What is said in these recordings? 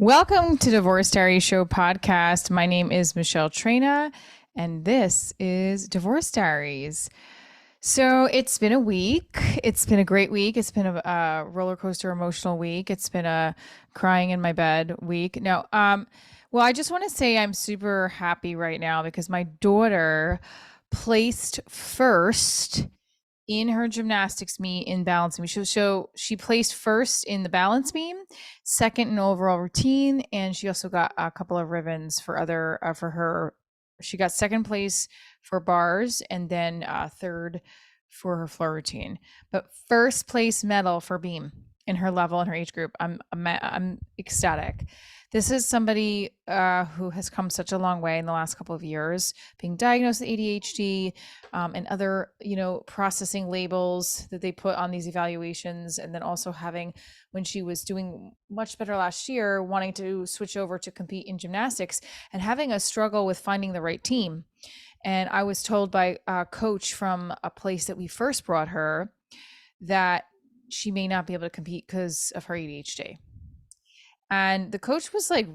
Welcome to Divorce Diary Show podcast. My name is Michelle Trina, and this is Divorce Diaries. So it's been a week. It's been a great week. It's been a roller coaster emotional week. It's been a crying in my bed week. Well, I just want to say I'm super happy right now because my daughter placed first in her gymnastics meet in balance beam. So she placed first in the balance beam, second in overall routine, and she also got a couple of ribbons for other for her. She got second place for bars and then third for her floor routine, but first place medal for beam in her level and her age group. I'm ecstatic. This is somebody who has come such a long way in the last couple of years, being diagnosed with ADHD and other, processing labels that they put on these evaluations, and then also having, when she was doing much better last year, wanting to switch over to compete in gymnastics and having a struggle with finding the right team. And I was told by a coach from a place that we first brought her that she may not be able to compete because of her ADHD. And the coach was like,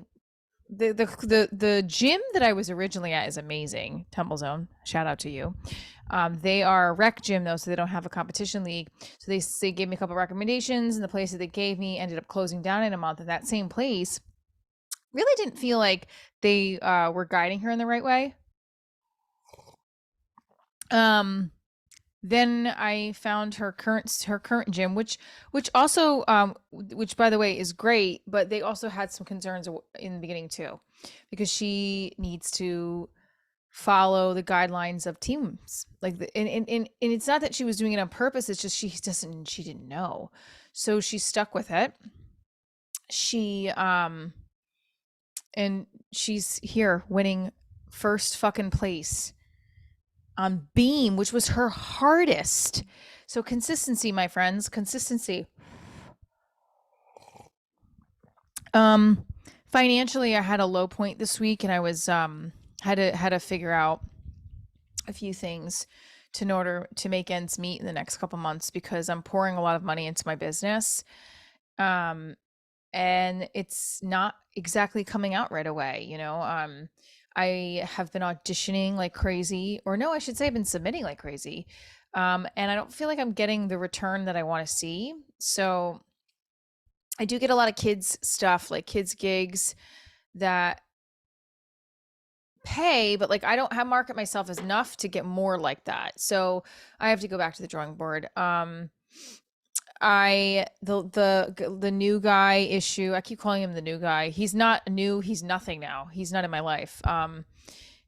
the gym that I was originally at is amazing. Tumble Zone, shout out to you. They are a rec gym though, so they don't have a competition league. So they gave me a couple of recommendations, and the place that they gave me ended up closing down in a month. And that same place really didn't feel like they were guiding her in the right way. Then I found her current gym, which also which by the way is great, but they also had some concerns in the beginning too, because she needs to follow the guidelines of teams. And it's not that she was doing it on purpose, it's just she didn't know. So she stuck with it. She and she's here winning first fucking place on beam, which was her hardest. So consistency, my friends, consistency. Financially, I had a low point this week, and I was had to figure out a few things in order to make ends meet in the next couple months, because I'm pouring a lot of money into my business. And it's not exactly coming out right away, I have been auditioning like crazy, or no, I should say I've been submitting like crazy. And I don't feel like I'm getting the return that I want to see. So I do get a lot of kids stuff, like kids gigs that pay, but like I don't have market myself as enough to get more like that. So I have to go back to the drawing board. The new guy issue, I keep calling him the new guy. He's not new, he's nothing now. He's not in my life.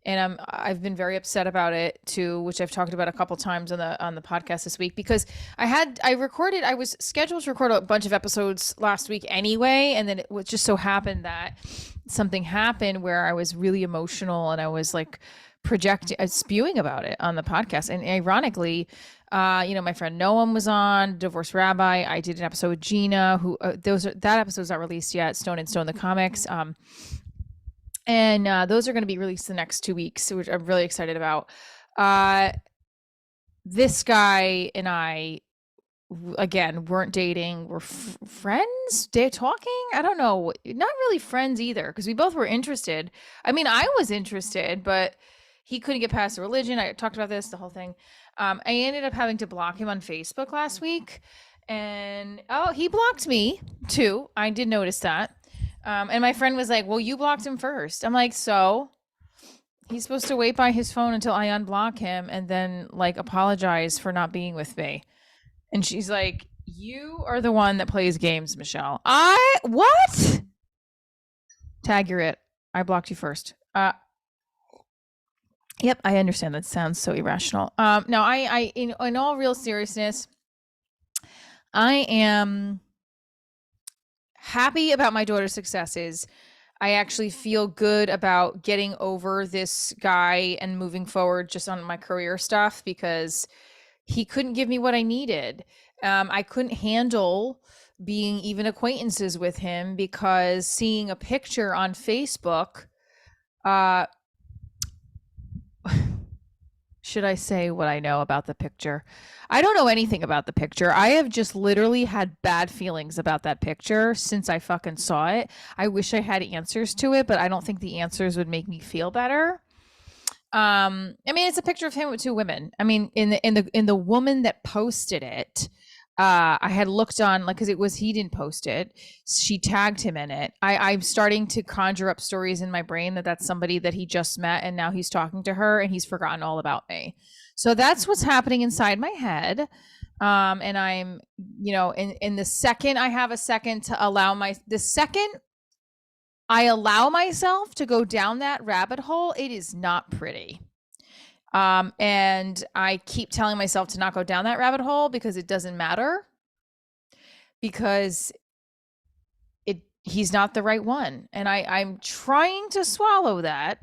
And I've been very upset about it too, which I've talked about a couple times on the podcast this week, because I was scheduled to record a bunch of episodes last week anyway, and then it was just so happened that something happened where I was really emotional and I was like spewing about it on the podcast. And ironically, my friend Noam was on Divorce Rabbi. I did an episode with Gina, who that episode's not released yet. Stone and Stone the comics. And those are going to be released the next 2 weeks, which I'm really excited about. This guy and I, again, weren't dating. We're friends, talking. I don't know. Not really friends either, because we both were interested. I mean, I was interested, but he couldn't get past the religion. I talked about this, the whole thing. I ended up having to block him on Facebook last week. And he blocked me too. I did notice that. And my friend was like, well, you blocked him first. I'm like, so he's supposed to wait by his phone until I unblock him and then like apologize for not being with me. And she's like, you are the one that plays games, Michelle. What? Tag, you're it. I blocked you first. Yep, I understand. That sounds so irrational. No, in all real seriousness, I am happy about my daughter's successes. I actually feel good about getting over this guy and moving forward just on my career stuff, because he couldn't give me what I needed. I couldn't handle being even acquaintances with him, because seeing a picture on Facebook, should I say what I know about the picture? I don't know anything about the picture. I have just literally had bad feelings about that picture since I fucking saw it. I wish I had answers to it, but I don't think the answers would make me feel better. I mean, it's a picture of him with two women. I mean, in the woman that posted it, I had looked on, like, because it was, he didn't post it, she tagged him in it. I'm starting to conjure up stories in my brain that that's somebody that he just met and now he's talking to her and he's forgotten all about me. So that's what's happening inside my head. And I'm, in the second I have a second to allow the second I allow myself to go down that rabbit hole, it is not pretty. And I keep telling myself to not go down that rabbit hole because it doesn't matter, because he's not the right one. And I'm trying to swallow that.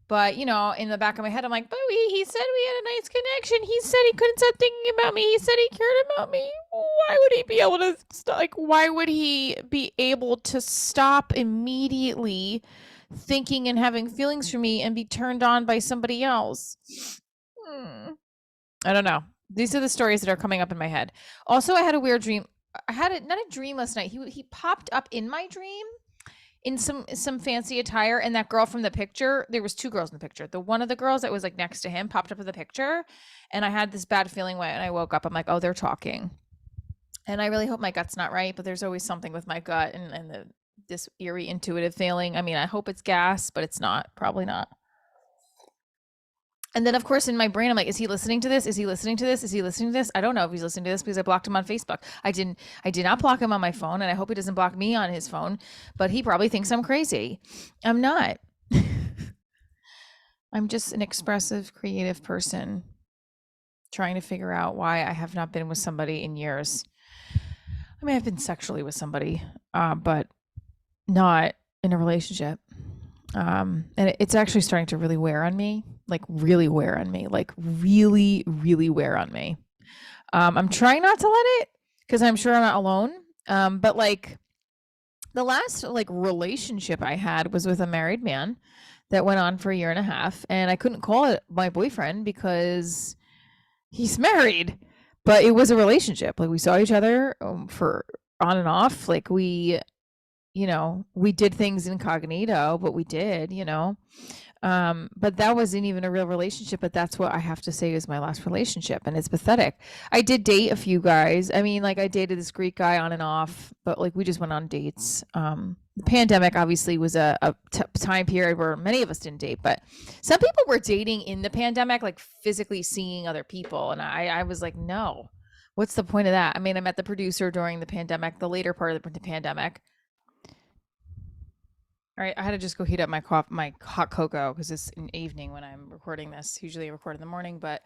But, in the back of my head, I'm like, but he said we had a nice connection. He said he couldn't stop thinking about me. He said he cared about me. Why would he be able to, why would he be able to stop immediately thinking and having feelings for me and be turned on by somebody else? I don't know. These are the stories that are coming up in my head. Also, I had a weird dream. I had not a dream last night. He popped up in my dream in some fancy attire, and that girl from the picture, there was two girls in the picture. The one of the girls that was like next to him popped up in the picture, and I had this bad feeling when I woke up. I'm like, oh, they're talking. And I really hope my gut's not right, but there's always something with my gut and this eerie intuitive feeling. I mean, I hope it's gas, but it's not. Probably not. And then, of course, in my brain, I'm like, is he listening to this? Is he listening to this? Is he listening to this? I don't know if he's listening to this because I blocked him on Facebook. I did not block him on my phone, and I hope he doesn't block me on his phone, but he probably thinks I'm crazy. I'm not. I'm just an expressive, creative person trying to figure out why I have not been with somebody in years. I mean, I've been sexually with somebody, but not in a relationship. And it's actually starting to really wear on me, like really wear on me. I'm trying not to let it, because I'm sure I'm not alone. But like the last relationship I had was with a married man that went on for a year and a half, and I couldn't call it my boyfriend because he's married, but it was a relationship. Like, we saw each other for on and off. Like, we did things incognito, but we did, but that wasn't even a real relationship. But that's what I have to say is my last relationship, and it's pathetic. I did date a few guys. I mean, like, I dated this Greek guy on and off, but like we just went on dates. The pandemic obviously was a time period where many of us didn't date, but some people were dating in the pandemic, like physically seeing other people, and I was like, no, what's the point of that? I mean, I met the producer during the pandemic, the later part of the pandemic. All right, I had to just go heat up my hot cocoa because it's an evening when I'm recording this. Usually I record in the morning, but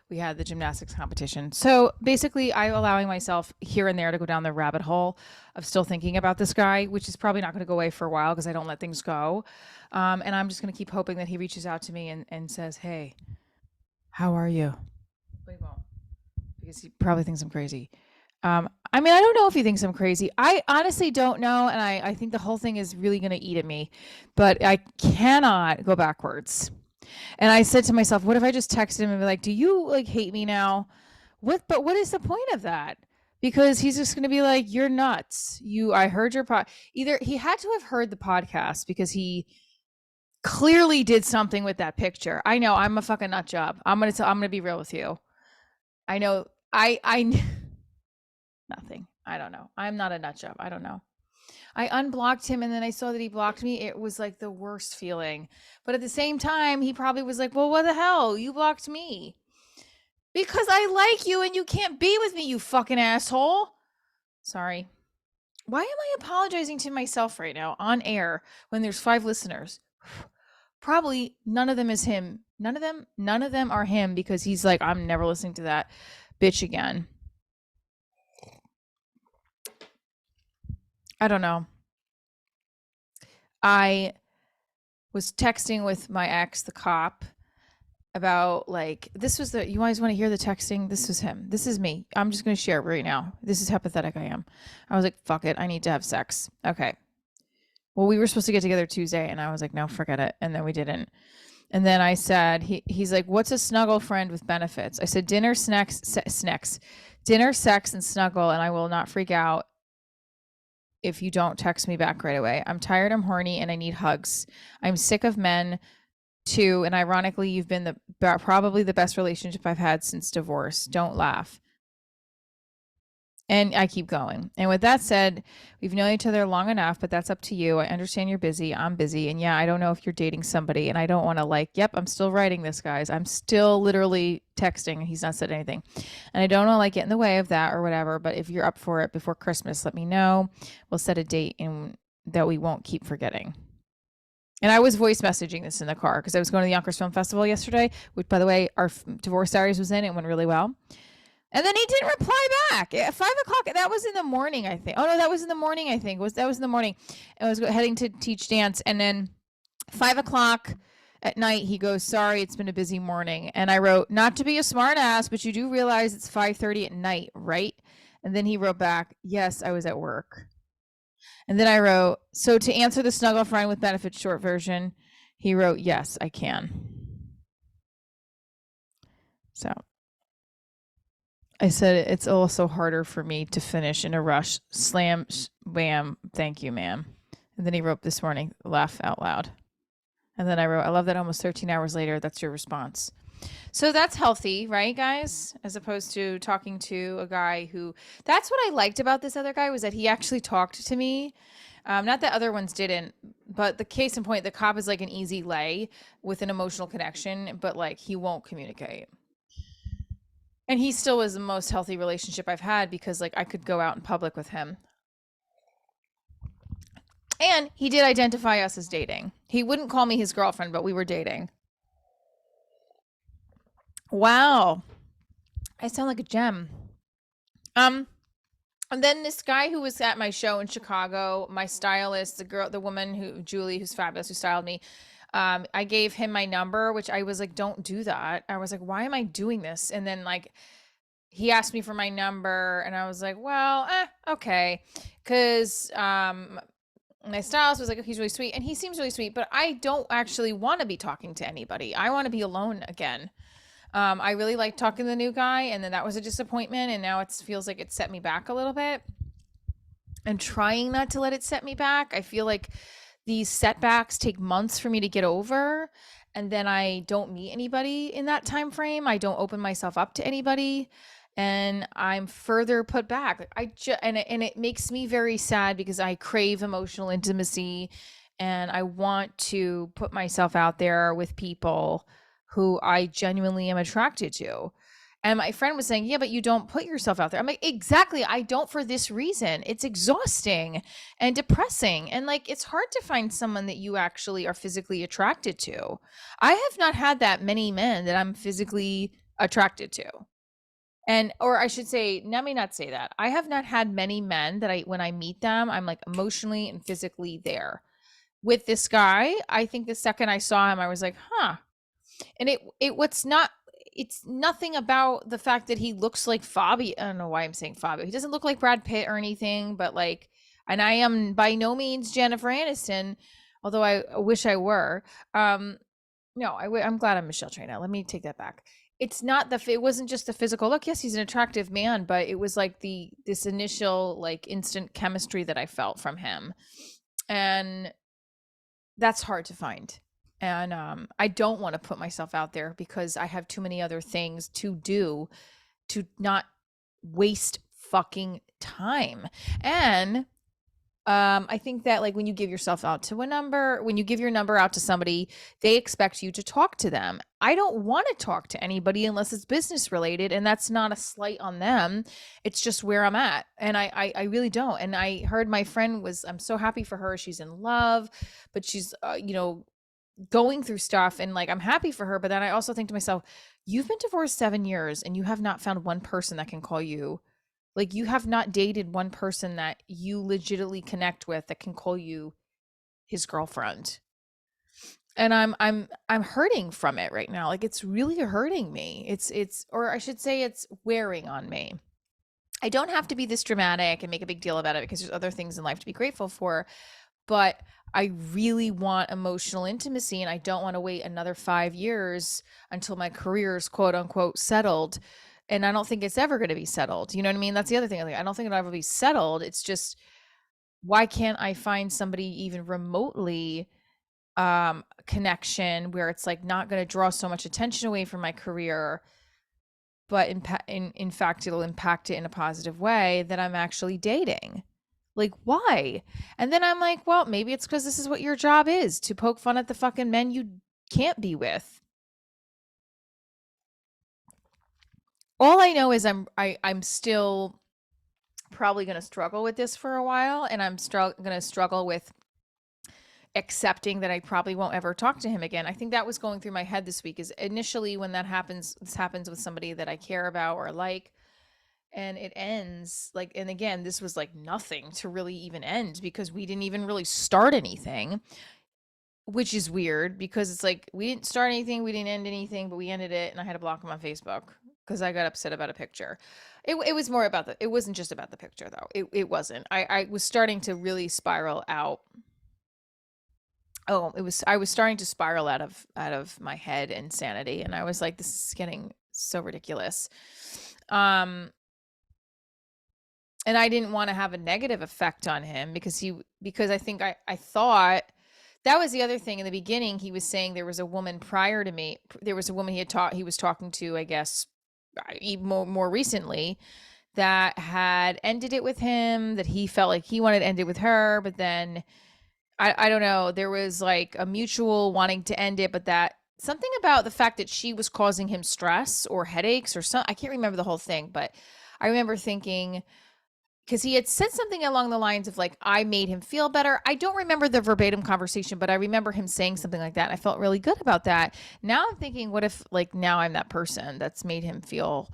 we had the gymnastics competition. So basically, I'm allowing myself here and there to go down the rabbit hole of still thinking about this guy, which is probably not going to go away for a while because I don't let things go. And I'm just going to keep hoping that he reaches out to me and says, hey, how are you? But he won't, because he probably thinks I'm crazy. I mean, I don't know if he thinks I'm crazy. I honestly don't know. And I think the whole thing is really going to eat at me, but I cannot go backwards. And I said to myself, what if I just texted him and be like, do you hate me now? But what is the point of that? Because he's just going to be like, you're nuts. I heard your either he had to have heard the podcast because he clearly did something with that picture. I know I'm a fucking nut job. I'm going to be real with you. I know I nothing. I don't know. I'm not a nut job. I don't know. I unblocked him and then I saw that he blocked me. It was like the worst feeling. But at the same time, he probably was like, well, what the hell? You blocked me. Because I like you and you can't be with me, you fucking asshole. Sorry. Why am I apologizing to myself right now on air when there's 5 listeners? Probably none of them is him. None of them are him, because he's like, I'm never listening to that bitch again. I don't know. I was texting with my ex, the cop, about this was you guys want to hear the texting? This was him. This is me. I'm just going to share it right now. This is how pathetic I am. I was like, fuck it. I need to have sex. Okay. Well, we were supposed to get together Tuesday and I was like, no, forget it. And then we didn't. And then I said, he's like, what's a snuggle friend with benefits? I said, dinner, snacks, dinner, sex, and snuggle, and I will not freak out if you don't text me back right away. I'm tired, I'm horny, and I need hugs. I'm sick of men too, and ironically, you've been probably the best relationship I've had since divorce. Don't laugh. And I keep going. And with that said, we've known each other long enough, but that's up to you. I understand you're busy. I'm busy. And yeah, I don't know if you're dating somebody. And I don't want to yep, I'm still writing this, guys. I'm still literally texting. He's not said anything. And I don't want to get in the way of that or whatever. But if you're up for it before Christmas, let me know. We'll set a date and that we won't keep forgetting. And I was voice messaging this in the car because I was going to the Yonkers Film Festival yesterday, which, by the way, our Divorce Diaries was in. It went really well. And then he didn't reply back at 5:00. That was in the morning, I think. Oh no, that was in the morning. I think that was in the morning. I was heading to teach dance, and then 5:00 at night, he goes, "Sorry, it's been a busy morning." And I wrote, "Not to be a smart ass, but you do realize it's 5:30 at night, right?" And then he wrote back, "Yes, I was at work." And then I wrote, "So to answer the snuggle friend with benefits short version," he wrote, "Yes, I can." So I said, it's also harder for me to finish in a rush. Slam, wham, thank you, ma'am. And then he wrote this morning, laugh out loud. And then I wrote, I love that almost 13 hours later, that's your response. So that's healthy, right, guys? As opposed to talking to a guy who, that's what I liked about this other guy was that he actually talked to me. Not that other ones didn't, but the case in point, the cop is like an easy lay with an emotional connection, but he won't communicate. And he still was the most healthy relationship I've had because I could go out in public with him. And he did identify us as dating. He wouldn't call me his girlfriend, but we were dating. Wow. I sound like a gem. And then this guy who was at my show in Chicago, my stylist, the woman Julie, who's fabulous, who styled me, I gave him my number, which I was like, don't do that. I was like, why am I doing this? And then he asked me for my number and I was like, well, okay. Cause, my stylist was like, oh, he's really sweet and he seems really sweet, but I don't actually want to be talking to anybody. I want to be alone again. I really liked talking to the new guy and then that was a disappointment. And now it feels like it set me back a little bit and trying not to let it set me back. I feel like these setbacks take months for me to get over. And then I don't meet anybody in that time frame. I don't open myself up to anybody. And I'm further put back. And it makes me very sad because I crave emotional intimacy and I want to put myself out there with people who I genuinely am attracted to. And my friend was saying, yeah, but you don't put yourself out there. I'm like, exactly. I don't for this reason. It's exhausting and depressing. And it's hard to find someone that you actually are physically attracted to. I have not had that many men that I'm physically attracted to. Or I should say, let me not say that. I have not had many men that when I meet them, I'm emotionally and physically there. With this guy, I think the second I saw him, I was like, huh. And it's nothing about the fact that he looks like Fabio. I don't know why I'm saying Fabio. He doesn't look like Brad Pitt or anything, but and I am by no means Jennifer Aniston, although I wish I were. No, I'm glad I'm Michelle Trina. Let me take that back. It wasn't just the physical look. Yes, he's an attractive man, but it was this initial instant chemistry that I felt from him. And that's hard to find. And I don't want to put myself out there because I have too many other things to do to not waste fucking time. And I think that when you give yourself out to when you give your number out to somebody, they expect you to talk to them. I don't want to talk to anybody unless it's business related. And that's not a slight on them. It's just where I'm at. And I really don't. And I heard my friend I'm so happy for her. She's in love, but she's, going through stuff and I'm happy for her. But then I also think to myself, you've been divorced 7 years and you have not found one person that can call you. You have not dated one person that you legitimately connect with that can call you his girlfriend. And I'm hurting from it right now. It's really hurting me. Or I should say it's wearing on me. I don't have to be this dramatic and make a big deal about it because there's other things in life to be grateful for. but I really want emotional intimacy and I don't want to wait another 5 years until my career is quote unquote settled. And I don't think it's ever going to be settled. You know what I mean? That's the other thing. Like, I don't think it'll ever be settled. It's just, why can't I find somebody even remotely connection where it's like not going to draw so much attention away from my career, but in fact it'll impact it in a positive way, that I'm actually dating? Like, why? And then I'm like, well, maybe it's because this is what your job is, to poke fun at the fucking men you can't be with. All I know is I'm still probably going to struggle with this for a while, and I'm going to struggle with accepting that I probably won't ever talk to him again. I think that was going through my head this week, is initially when that happens, this happens with somebody that I care about or like, and it ends like, and again, this was like nothing to really even end because we didn't even really start anything, which is weird because it's like we didn't start anything, we didn't end anything, but we ended it, and I had to block him on Facebook because I got upset about a picture. It was more about it wasn't just about the picture though. It wasn't. I was starting to really spiral out. Oh, I was starting to spiral out of my head insanity, and I was like, this is getting so ridiculous. And I didn't want to have a negative effect on him because I think I thought that was the other thing. In the beginning, he was saying there was a woman prior to me. There was a woman he was talking to, I guess, more recently, that had ended it with him, that he felt like he wanted to end it with her, but then I don't know, there was like a mutual wanting to end it, but that something about the fact that she was causing him stress or headaches or something. I can't remember the whole thing, but I remember thinking, because he had said something along the lines of like, I made him feel better. I don't remember the verbatim conversation, but I remember him saying something like that. And I felt really good about that. Now I'm thinking, what if like now I'm that person that's made him feel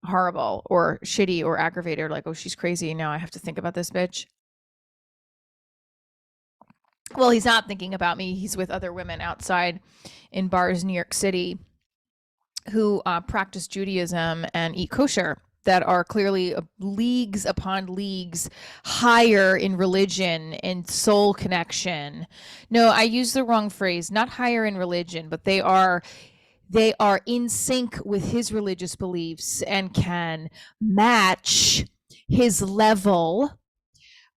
horrible or shitty or aggravated, or like, oh, she's crazy. Now I have to think about this bitch. Well, he's not thinking about me. He's with other women outside in bars in New York City who practice Judaism and eat kosher, that are clearly leagues upon leagues higher in religion and soul connection. No, I used the wrong phrase. Not higher in religion, but they are in sync with his religious beliefs and can match his level,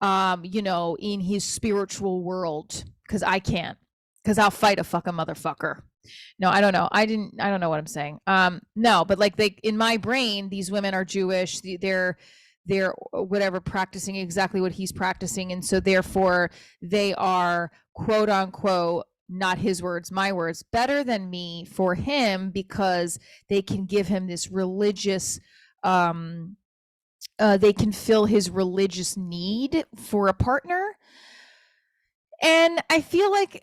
in his spiritual world, because I can't, because I'll fight a fucking motherfucker. No, I don't know. I don't know what I'm saying. No, but like in my brain, these women are Jewish. They're whatever, practicing exactly what he's practicing. And so therefore they are quote unquote, not his words, my words, better than me for him, because they can give him this religious, they can fill his religious need for a partner. And I feel like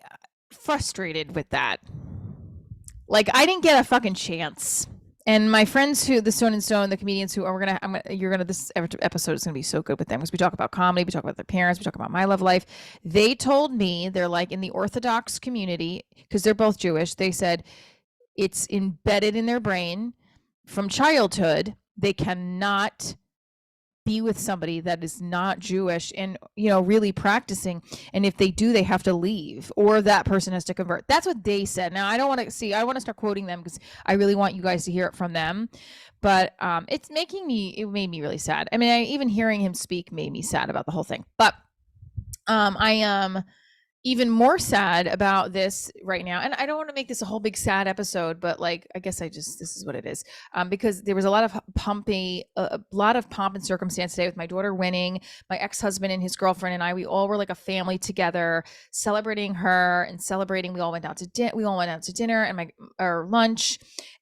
frustrated with that. Like, I didn't get a fucking chance. And my friends who, the Stone and Stone, the comedians who are this episode is gonna be so good with them, because we talk about comedy, we talk about their parents, we talk about my love life. They told me, they're like, in the Orthodox community, because they're both Jewish, they said it's embedded in their brain from childhood. They cannot be with somebody that is not Jewish and, really practicing. And if they do, they have to leave, or that person has to convert. That's what they said. Now, I want to start quoting them because I really want you guys to hear it from them. But it made me really sad. I mean, even hearing him speak made me sad about the whole thing. But I am even more sad about this right now. And I don't want to make this a whole big sad episode, but like, I guess this is what it is. Because there was a lot of pomp and circumstance today with my daughter winning, my ex-husband and his girlfriend and I, we all were like a family together celebrating her and celebrating. We all went out to dinner and or lunch.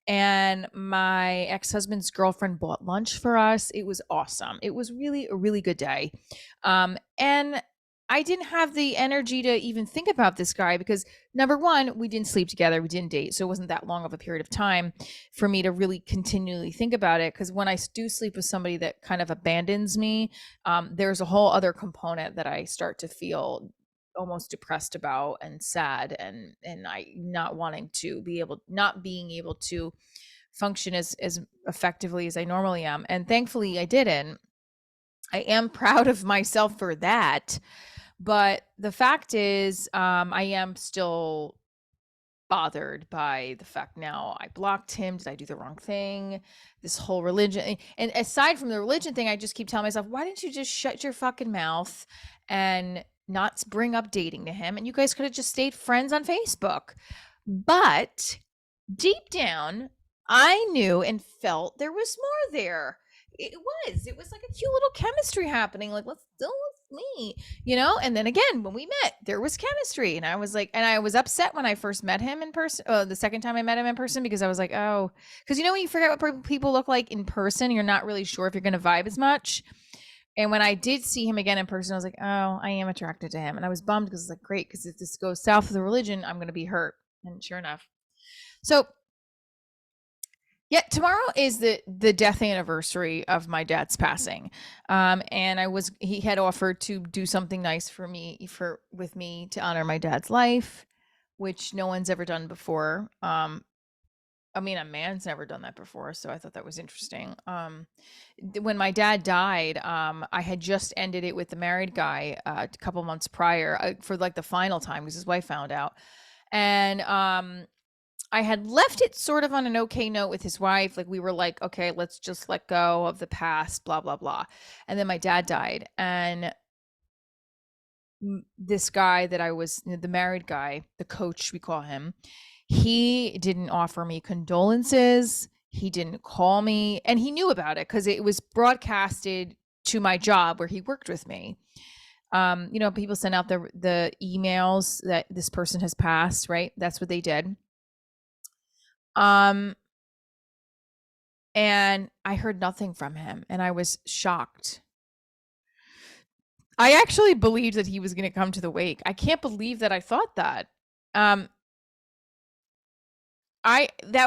And my ex-husband's girlfriend bought lunch for us. It was awesome. It was really a really good day. And I didn't have the energy to even think about this guy because, number one, we didn't sleep together. We didn't date. So it wasn't that long of a period of time for me to really continually think about it. Because when I do sleep with somebody that kind of abandons me, there's a whole other component that I start to feel almost depressed about and sad, and I not being able to function as effectively as I normally am. And thankfully I didn't. I am proud of myself for that. But the fact is, I am still bothered by the fact now I blocked him. Did I do the wrong thing? This whole religion. And aside from the religion thing, I just keep telling myself, why didn't you just shut your fucking mouth and not bring up dating to him? And you guys could have just stayed friends on Facebook. But deep down, I knew and felt there was more there. It was like a cute little chemistry happening. Like, let's still me, and then again, when we met, there was chemistry. And I was like, and I was upset when I first met him in person, the second time I met him in person, because I was like, oh, because when you forget what people look like in person, you're not really sure if you're going to vibe as much. And when I did see him again in person, I was like, oh, I am attracted to him. And I was bummed because it's like, great, because if this goes south with the religion, I'm going to be hurt. And sure enough. So yeah, tomorrow is the death anniversary of my dad's passing. And he had offered to do something nice with me to honor my dad's life, which no one's ever done before. I mean, a man's never done that before, so I thought that was interesting. When my dad died, I had just ended it with the married guy a couple months prior, for like the final time, because his wife found out. And I had left it sort of on an okay note with his wife. Like, we were like, okay, let's just let go of the past, blah, blah, blah. And then my dad died. And this guy that I was, the married guy, the coach, we call him, he didn't offer me condolences. He didn't call me. And he knew about it because it was broadcasted to my job where he worked with me. People send out the emails that this person has passed, right? That's what they did. And I heard nothing from him, and I was shocked. I actually believed that he was going to come to the wake. I can't believe that I thought that. That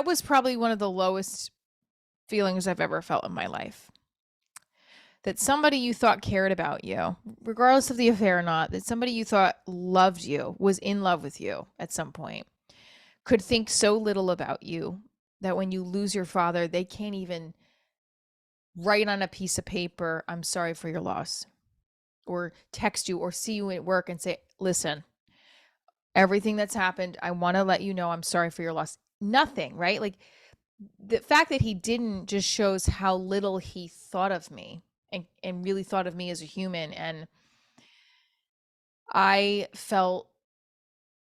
was probably one of the lowest feelings I've ever felt in my life. That somebody you thought cared about you, regardless of the affair or not, that somebody you thought loved you, was in love with you at some point, could think so little about you that when you lose your father, they can't even write on a piece of paper, I'm sorry for your loss, or text you or see you at work and say, listen, everything that's happened, I want to let you know I'm sorry for your loss. Nothing, right? Like, the fact that he didn't just shows how little he thought of me and really thought of me as a human. And I felt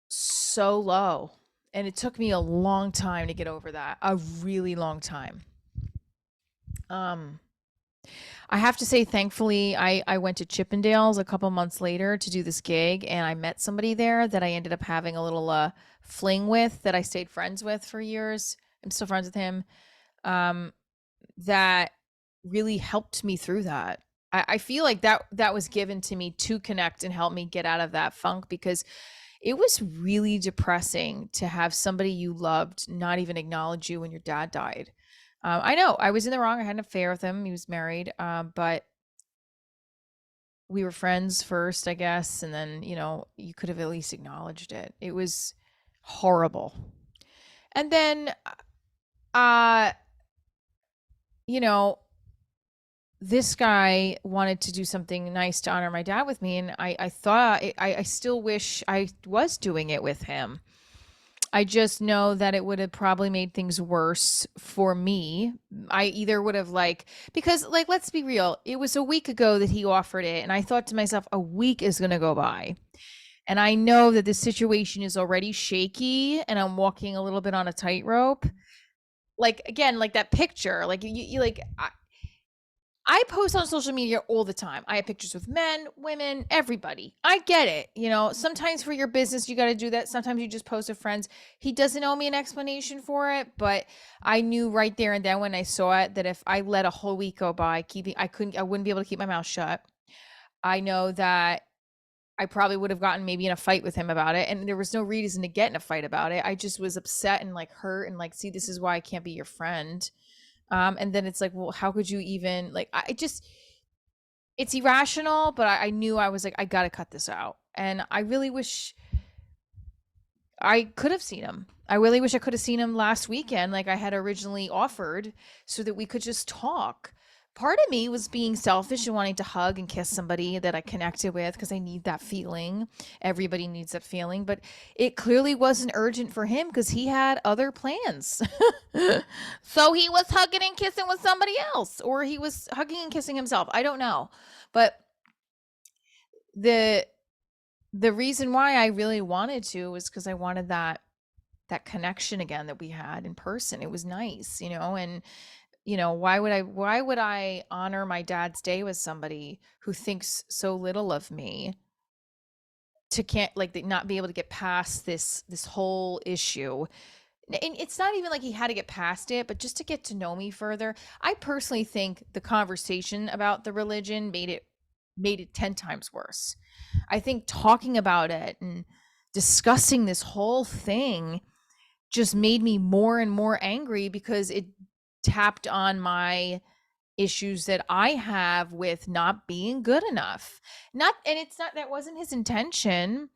so low. And it took me a long time to get over that, a really long time. I have to say, thankfully, I went to Chippendales a couple months later to do this gig, and I met somebody there that I ended up having a little fling with, that I stayed friends with for years. I'm still friends with him. That really helped me through that. I feel like that was given to me to connect and help me get out of that funk, because it was really depressing to have somebody you loved not even acknowledge you when your dad died. I know I was in the wrong. I had an affair with him. He was married, but we were friends first, I guess. And then, you could have at least acknowledged it. It was horrible. And then, this guy wanted to do something nice to honor my dad with me. And I thought, I still wish I was doing it with him. I just know that it would have probably made things worse for me. I either would have because let's be real. It was a week ago that he offered it. And I thought to myself, a week is going to go by. And I know that this situation is already shaky and I'm walking a little bit on a tightrope. Again, that picture, I post on social media all the time. I have pictures with men, women, everybody. I get it. Sometimes for your business, you got to do that. Sometimes you just post with friends. He doesn't owe me an explanation for it, but I knew right there and then when I saw it that if I let a whole week go by, I wouldn't be able to keep my mouth shut. I know that I probably would have gotten maybe in a fight with him about it. And there was no reason to get in a fight about it. I just was upset and hurt and see, this is why I can't be your friend. And then it's well, how could you even it's irrational, but I knew I was I got to cut this out. And I really wish I could have seen him. I really wish I could have seen him last weekend, like I had originally offered, so that we could just talk. part of me was being selfish and wanting to hug and kiss somebody that I connected with because I need that feeling. Everybody needs that feeling, but it clearly wasn't urgent for him because he had other plans. So he was hugging and kissing with somebody else, or he was hugging and kissing himself. I don't know. But the the reason why I really wanted to was because I wanted that connection again that we had in person. It was nice, and why would I honor my dad's day with somebody who thinks so little of me to can't like not be able to get past this whole issue. And it's not even like he had to get past it, but just to get to know me further. I personally think the conversation about the religion made it 10 times worse. I think talking about it and discussing this whole thing just made me more and more angry because it tapped on my issues that I have with not being good enough. Not and it's not that wasn't his intention,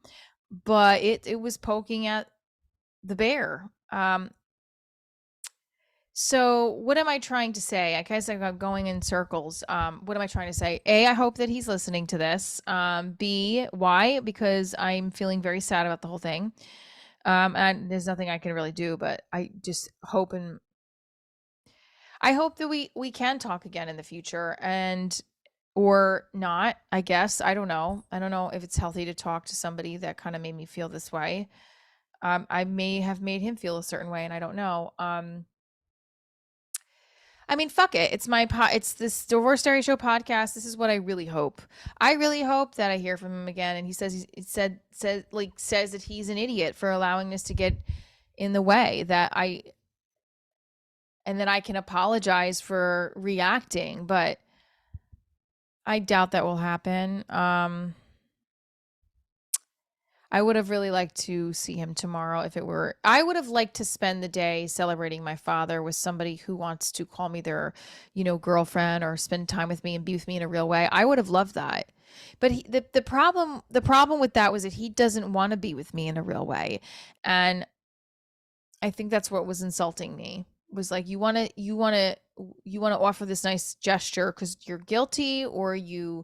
but it was poking at the bear. So what am I trying to say? I guess I'm going in circles. What am I trying to say? A, I hope that he's listening to this. B, why? Because I'm feeling very sad about the whole thing. And there's nothing I can really do, but I hope that we can talk again in the future and or not, I guess. I don't know. I don't know if it's healthy to talk to somebody that kind of made me feel this way. I may have made him feel a certain way and I don't know. I mean, fuck it. It's this Divorce Diary Show podcast. This is what I really hope. I really hope that I hear from him again and he says says that he's an idiot for allowing this to get in the way, and then I can apologize for reacting, but I doubt that will happen. I would have really liked to see him tomorrow I would have liked to spend the day celebrating my father with somebody who wants to call me their, girlfriend or spend time with me and be with me in a real way. I would have loved that. But the problem with that was that he doesn't want to be with me in a real way. And I think that's what was insulting me. Was like you want to offer this nice gesture cuz you're guilty or you're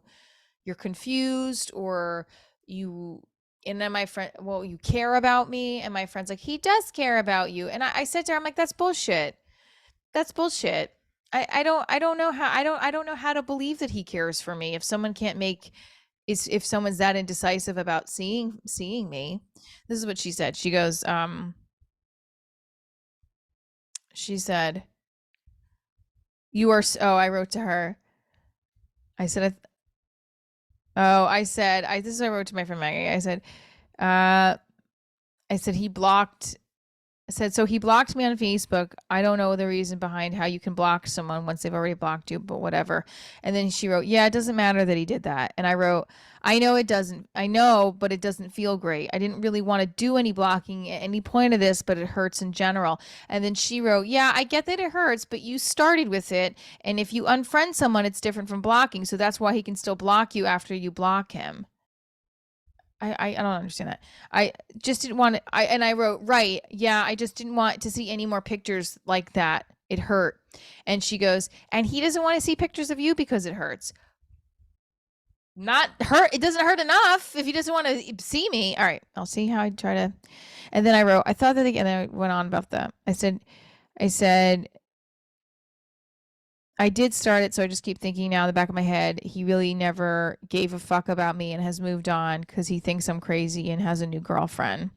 confused or you and then my friend, well, you care about me. And my friend's like, he does care about you. And I said to her, I'm like, that's bullshit. That's bullshit. I don't know how to believe that he cares for me if someone can't make is if someone's that indecisive about seeing me. This is what she said. She goes, she said, I wrote to her. I said, this is what I wrote to my friend Maggie. I said he blocked. I said, so he blocked me on Facebook. I don't know the reason behind how you can block someone once they've already blocked you, but whatever. And then she wrote, yeah, it doesn't matter that he did that. And I wrote, I know it doesn't. I know, but it doesn't feel great. I didn't really want to do any blocking at any point of this, but it hurts in general. And then she wrote, yeah, I get that it hurts, but you started with it. And if you unfriend someone, it's different from blocking. So that's why he can still block you after you block him. I don't understand that. I just didn't want to, I wrote, right. Yeah. I just didn't want to see any more pictures like that. It hurt. And she goes, and he doesn't want to see pictures of you because it hurts. Not hurt. It doesn't hurt enough if he doesn't want to see me. All right. I'll see how I try to. And then I wrote, I thought that, and I went on about that. I said, I did start it, so I just keep thinking now in the back of my head, he really never gave a fuck about me and has moved on because he thinks I'm crazy and has a new girlfriend.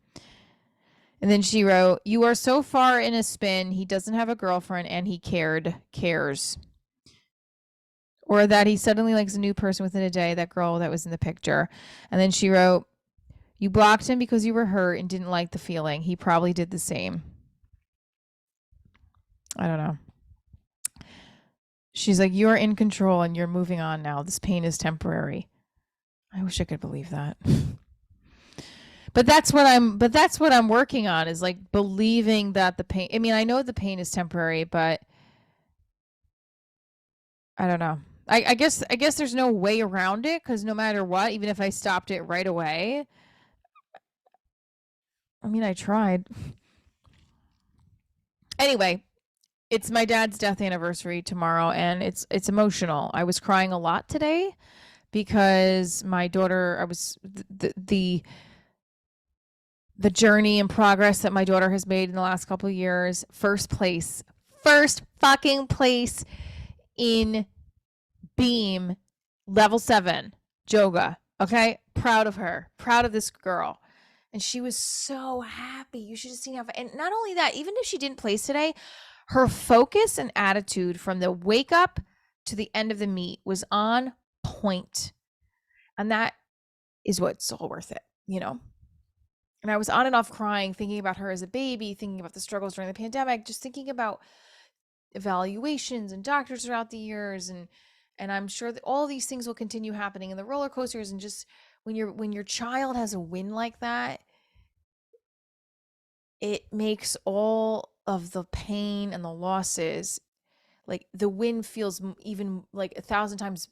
And then she wrote, you are so far in a spin, he doesn't have a girlfriend and he cares. Or that he suddenly likes a new person within a day, that girl that was in the picture. And then she wrote, you blocked him because you were hurt and didn't like the feeling. He probably did the same. I don't know. She's like, you're in control and you're moving on now. This pain is temporary. I wish I could believe that. But that's what I'm working on is like believing that the pain, I mean, I know the pain is temporary, but I don't know. I guess there's no way around it because no matter what, even if I stopped it right away, I mean, I tried. Anyway, It's my dad's death anniversary tomorrow, and it's emotional. I was crying a lot today because my daughter, I was the journey and progress that my daughter has made in the last couple of years. First fucking place in Beam level 7 yoga. Okay, proud of her, proud of this girl. And she was so happy. You should have seen how, and not only that, even if she didn't place today, her focus and attitude from the wake up to the end of the meet was on point. And that is what's all worth it, you know? And I was on and off crying, thinking about her as a baby, thinking about the struggles during the pandemic, just thinking about evaluations and doctors throughout the years. And I'm sure that all these things will continue happening, and the roller coasters, and just when your child has a win like that, it makes all of the pain and the losses, like the win feels even like 1,000 times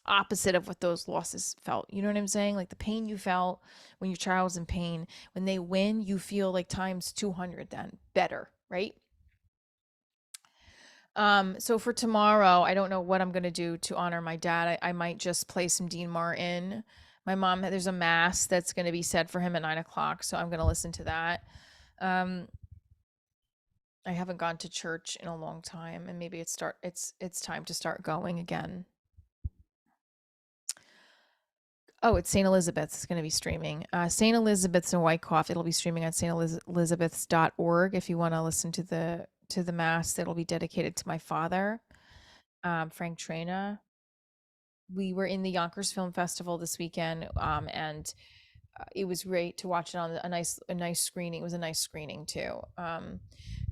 opposite of what those losses felt. You know what I'm saying? Like the pain you felt when your child was in pain, when they win, you feel like times 200 then better, right? So for tomorrow, I don't know what I'm gonna do to honor my dad. I might just play some Dean Martin. My mom, there's a mass that's gonna be said for him at 9 o'clock, so I'm gonna listen to that. Um, I haven't gone to church in a long time, and maybe it's time to start going again. Oh, it's St. Elizabeth's. It's going to be streaming. St. Elizabeth's in Wyckoff. It'll be streaming on stelizabeths.org if you want to listen to the mass that'll be dedicated to my father, Frank Trena. We were in the Yonkers Film Festival this weekend, and it was great to watch it on a nice screening. It was a nice screening too.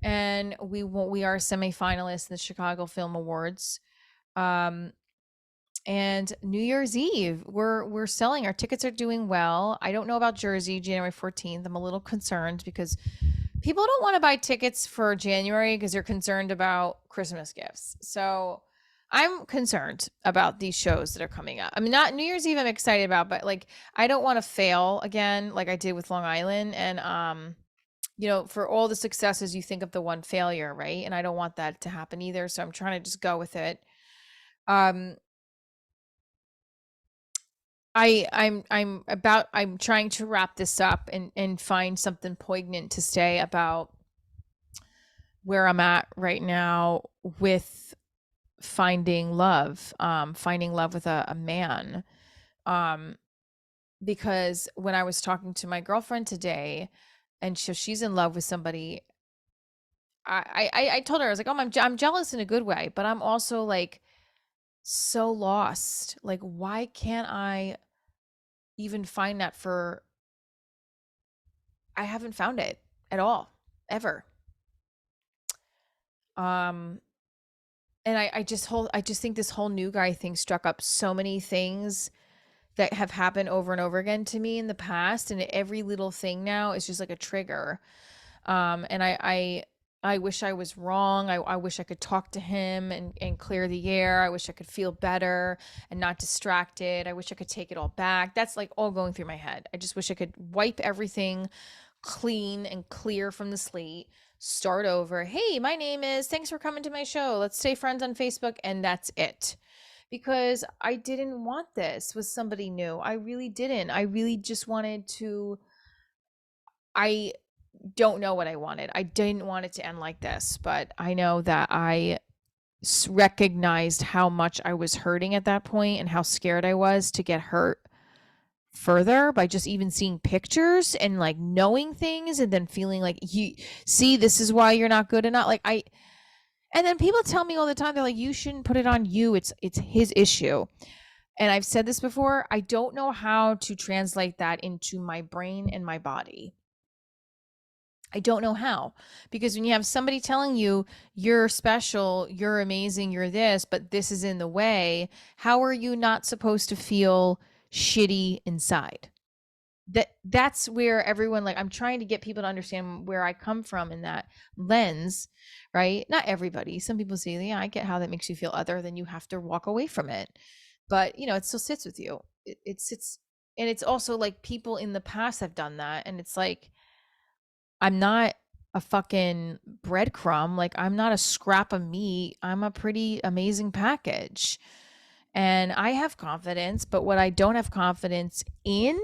And we are semifinalists in the Chicago Film Awards. And New Year's Eve, we're selling. Our tickets are doing well. I don't know about Jersey, January 14th. I'm a little concerned because people don't want to buy tickets for January because they're concerned about Christmas gifts. So I'm concerned about these shows that are coming up. I mean, not New Year's Eve I'm excited about, but like I don't want to fail again like I did with Long Island. And for all the successes you think of the one failure, right? And I don't want that to happen either. So I'm trying to just go with it. Um I'm trying to wrap this up and find something poignant to say about where I'm at right now with finding love with a man. Um, because when I was talking to my girlfriend today, and she's in love with somebody, I told her, I was like, oh, I'm jealous in a good way, but I'm also like so lost. Like, why can't I even find that for? I haven't found it at all, ever. Um, and I just think this whole new guy thing struck up so many things that have happened over and over again to me in the past, and every little thing now is just like a trigger. And I wish I was wrong. I wish I could talk to him and clear the air. I wish I could feel better and not distracted. I wish I could take it all back. That's like all going through my head. I just wish I could wipe everything clean and clear from the slate, start over. Hey, my name is, thanks for coming to my show. Let's stay friends on Facebook. And that's it. Because I didn't want this with somebody new. I really didn't. I really just wanted to, I don't know what I wanted. I didn't want it to end like this, but I know that I recognized how much I was hurting at that point and how scared I was to get hurt further by just even seeing pictures and like knowing things and then feeling like, you see, this is why you're not good enough. And then people tell me all the time, they're like, you shouldn't put it on you. It's his issue. And I've said this before, I don't know how to translate that into my brain and my body. I don't know how. Because when you have somebody telling you you're special, you're amazing, you're this, but this is in the way, how are you not supposed to feel shitty inside? That's where everyone, like, I'm trying to get people to understand where I come from in that lens, right? Not everybody. Some people say, yeah, I get how that makes you feel other, then you have to walk away from it. But it still sits with you. It sits, and it's also like people in the past have done that, and it's like I'm not a fucking breadcrumb. Like, I'm not a scrap of meat. I'm a pretty amazing package. And I have confidence, but what I don't have confidence in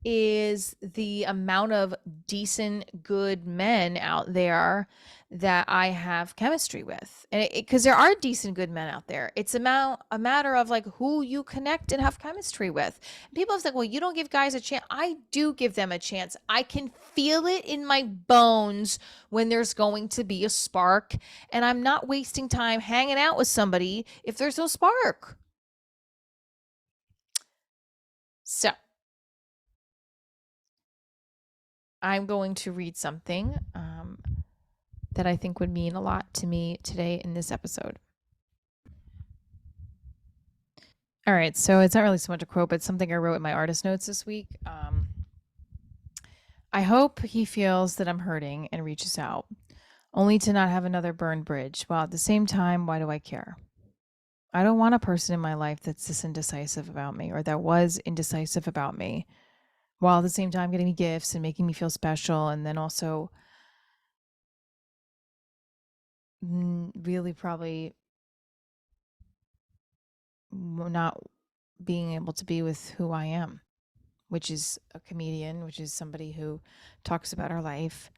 is the amount of decent, good men out there that I have chemistry with. And because there are decent, good men out there, it's a matter of like who you connect and have chemistry with. And people have said, well, you don't give guys a chance. I do give them a chance. I can feel it in my bones when there's going to be a spark. And I'm not wasting time hanging out with somebody if there's no spark. So I'm going to read something that I think would mean a lot to me today in this episode. All right, so it's not really so much a quote, but something I wrote in my artist notes this week. I hope he feels that I'm hurting and reaches out, only to not have another burned bridge, while at the same time, why do I care? I don't want a person in my life that's this indecisive about me, or that was indecisive about me, while at the same time getting me gifts and making me feel special, and then also really probably not being able to be with who I am, which is a comedian, which is somebody who talks about her life.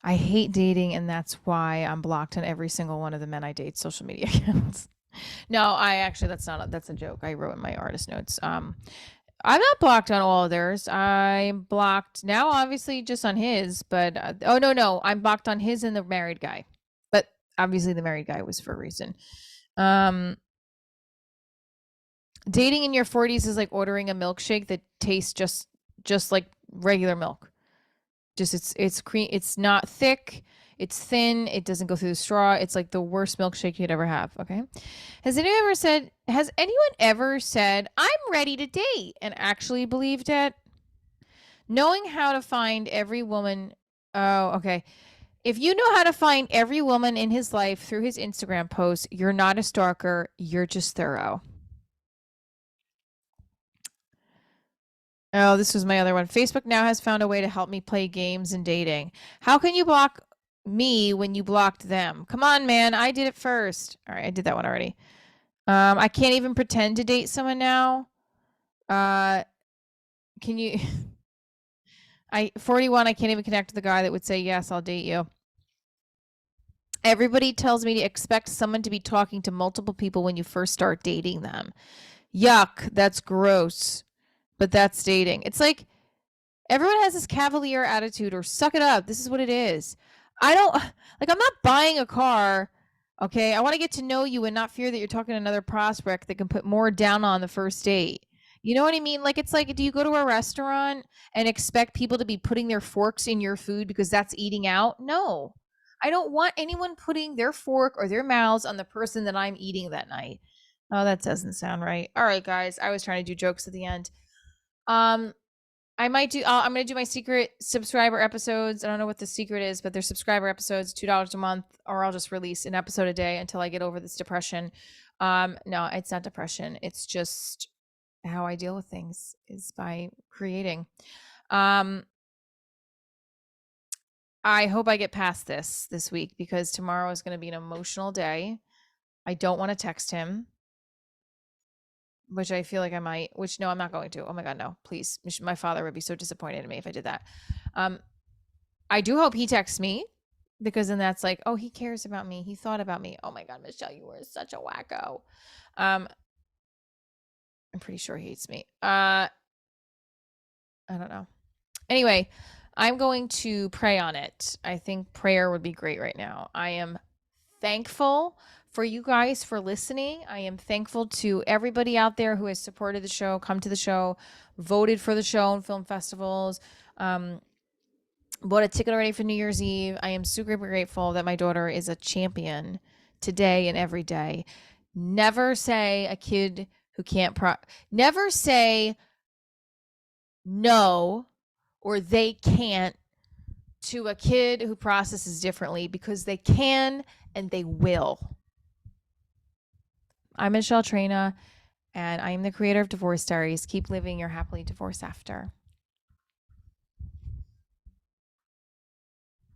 I hate dating, and that's why I'm blocked on every single one of the men I date social media accounts. No, I actually that's a joke I wrote in my artist notes. I'm not blocked on all of theirs. I'm blocked now, obviously, just on his. But oh no, I'm blocked on his and the married guy. But obviously, the married guy was for a reason. Dating in your 40s is like ordering a milkshake that tastes just like regular milk. Just it's cream. It's not thick. It's thin. It doesn't go through the straw. It's like the worst milkshake you'd ever have. Okay. Has anyone ever said, I'm ready to date and actually believed it? Knowing how to find every woman. Oh, okay. If you know how to find every woman in his life through his Instagram posts, you're not a stalker. You're just thorough. Oh, this was my other one. Facebook now has found a way to help me play games and dating. How can you block me when you blocked them? Come on, man. I did it first. All right, I did that one already. I can't even pretend to date someone now. Can you 41, I can't even connect to the guy that would say, yes, I'll date you. Everybody tells me to expect someone to be talking to multiple people when you first start dating them. Yuck, that's gross. But that's dating. It's like everyone has this cavalier attitude, or suck it up. This is what it is. I'm not buying a car. Okay. I want to get to know you and not fear that you're talking to another prospect that can put more down on the first date. You know what I mean? Like, it's like, do you go to a restaurant and expect people to be putting their forks in your food because that's eating out? No, I don't want anyone putting their fork or their mouths on the person that I'm eating that night. Oh, that doesn't sound right. All right, guys. I was trying to do jokes at the end. I'm going to do my secret subscriber episodes. I don't know what the secret is, but they're subscriber episodes, $2 a month, or I'll just release an episode a day until I get over this depression. No, it's not depression. It's just how I deal with things is by creating. I hope I get past this week, because tomorrow is going to be an emotional day. I don't want to text him, which I feel like I might, which no, I'm not going to. Oh my God, no, please. My father would be so disappointed in me if I did that. I do hope he texts me, because then that's like, oh, he cares about me. He thought about me. Oh my God, Michelle, you were such a wacko. I'm pretty sure he hates me. I don't know. Anyway, I'm going to pray on it. I think prayer would be great right now. I am thankful for you guys for listening. I am thankful to everybody out there who has supported the show, come to the show, voted for the show in film festivals, bought a ticket already for New Year's Eve. I am super grateful that my daughter is a champion today and every day. Never say a kid who can't never say no or they can't to a kid who processes differently, because they can and they will. I'm Michelle Traina, and I am the creator of Divorce Diaries. Keep living your happily divorced after.